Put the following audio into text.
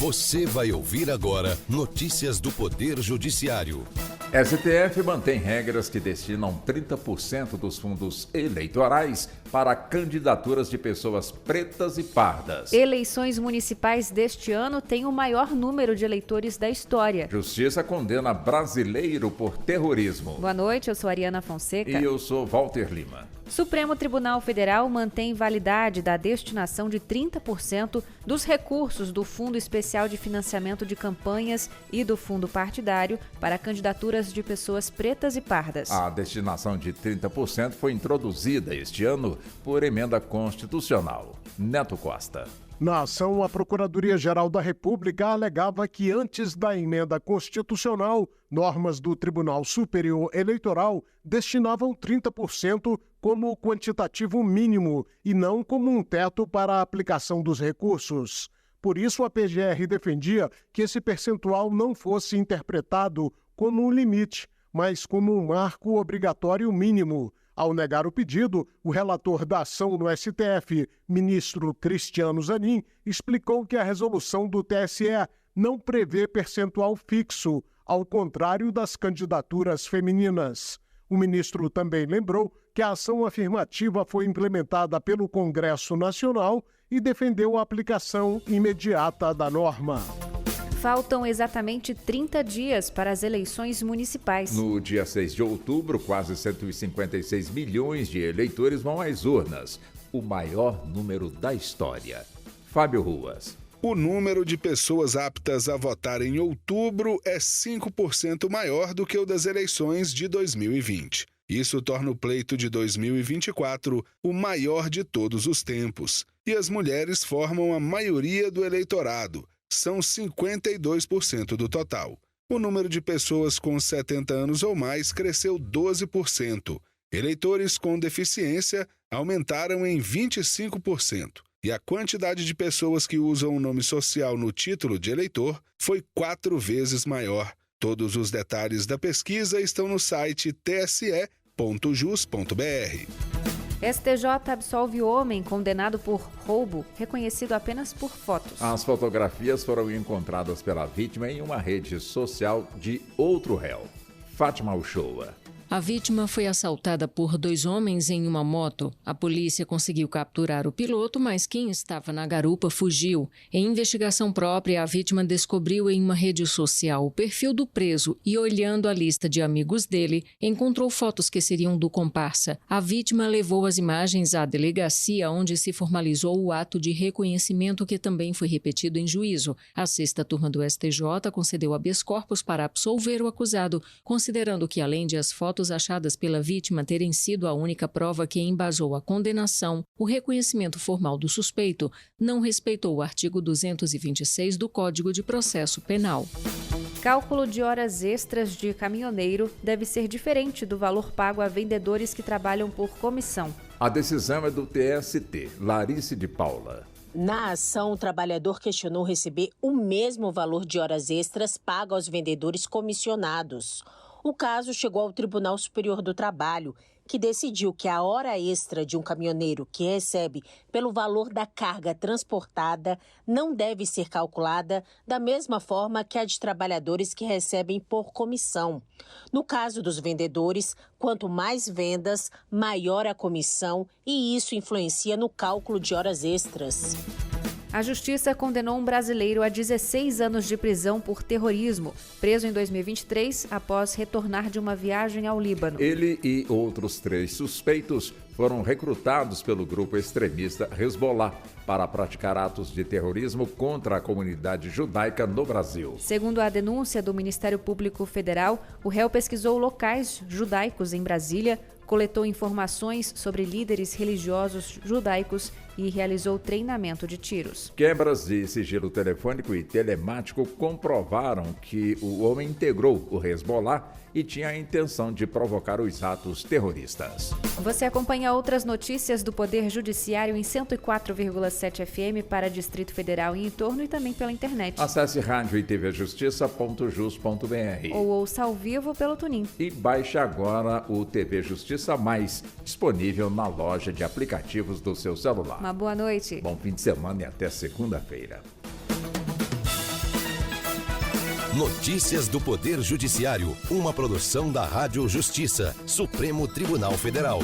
Você vai ouvir agora notícias do Poder Judiciário. STF mantém regras que destinam 30% dos fundos eleitorais para candidaturas de pessoas pretas e pardas. Eleições municipais deste ano têm o maior número de eleitores da história. Justiça condena brasileiro por terrorismo. Boa noite, eu sou Ariana Fonseca. E eu sou Walter Lima. Supremo Tribunal Federal mantém validade da destinação de 30% dos recursos do Fundo Especial de Financiamento de Campanhas e do Fundo Partidário para candidaturas de pessoas pretas e pardas. A destinação de 30% foi introduzida este ano por emenda constitucional. Neto Costa. Na ação, a Procuradoria-Geral da República alegava que antes da emenda constitucional, normas do Tribunal Superior Eleitoral destinavam 30% como quantitativo mínimo e não como um teto para a aplicação dos recursos. Por isso, a PGR defendia que esse percentual não fosse interpretado como um limite, mas como um marco obrigatório mínimo. Ao negar o pedido, o relator da ação no STF, ministro Cristiano Zanin, explicou que a resolução do TSE não prevê percentual fixo, ao contrário das candidaturas femininas. O ministro também lembrou que a ação afirmativa foi implementada pelo Congresso Nacional e defendeu a aplicação imediata da norma. Faltam exatamente 30 dias para as eleições municipais. No dia 6 de outubro, quase 156 milhões de eleitores vão às urnas, o maior número da história. Fábio Ruas. O número de pessoas aptas a votar em outubro é 5% maior do que o das eleições de 2020. Isso torna o pleito de 2024 o maior de todos os tempos. E as mulheres formam a maioria do eleitorado. São 52% do total. O número de pessoas com 70 anos ou mais cresceu 12%. Eleitores com deficiência aumentaram em 25%. E a quantidade de pessoas que usam o nome social no título de eleitor foi 4 vezes maior. Todos os detalhes da pesquisa estão no site tse.jus.br. STJ absolve homem condenado por roubo, reconhecido apenas por fotos. As fotografias foram encontradas pela vítima em uma rede social de outro réu. Fátima Uchoa. A vítima foi assaltada por 2 homens em uma moto. A polícia conseguiu capturar o piloto, mas quem estava na garupa fugiu. Em investigação própria, a vítima descobriu em uma rede social o perfil do preso e, olhando a lista de amigos dele, encontrou fotos que seriam do comparsa. A vítima levou as imagens à delegacia, onde se formalizou o ato de reconhecimento que também foi repetido em juízo. A 6ª turma do STJ concedeu habeas corpus para absolver o acusado, considerando que, além de as fotos achadas pela vítima terem sido a única prova que embasou a condenação, o reconhecimento formal do suspeito não respeitou o artigo 226 do Código de Processo Penal. Cálculo de horas extras de caminhoneiro deve ser diferente do valor pago a vendedores que trabalham por comissão. A decisão é do TST. Larice de Paula. Na ação, o trabalhador questionou receber o mesmo valor de horas extras pago aos vendedores comissionados. O caso chegou ao Tribunal Superior do Trabalho, que decidiu que a hora extra de um caminhoneiro que recebe pelo valor da carga transportada não deve ser calculada da mesma forma que a de trabalhadores que recebem por comissão. No caso dos vendedores, quanto mais vendas, maior a comissão, e isso influencia no cálculo de horas extras. A Justiça condenou um brasileiro a 16 anos de prisão por terrorismo, preso em 2023 após retornar de uma viagem ao Líbano. Ele e outros 3 suspeitos foram recrutados pelo grupo extremista Hezbollah para praticar atos de terrorismo contra a comunidade judaica no Brasil. Segundo a denúncia do Ministério Público Federal, o réu pesquisou locais judaicos em Brasília, coletou informações sobre líderes religiosos judaicos e realizou treinamento de tiros. Quebras de sigilo telefônico e telemático comprovaram que o homem integrou o Hezbollah e tinha a intenção de provocar os atos terroristas. Você acompanha outras notícias do Poder Judiciário em 104,7 FM para Distrito Federal e em torno e também pela internet. Acesse rádio e tvjustiça.jus.br ou ouça ao vivo pelo TuneIn. E baixe agora o TV Justiça Mais, disponível na loja de aplicativos do seu celular. Uma boa noite. Bom fim de semana e até segunda-feira. Notícias do Poder Judiciário, uma produção da Rádio Justiça, Supremo Tribunal Federal.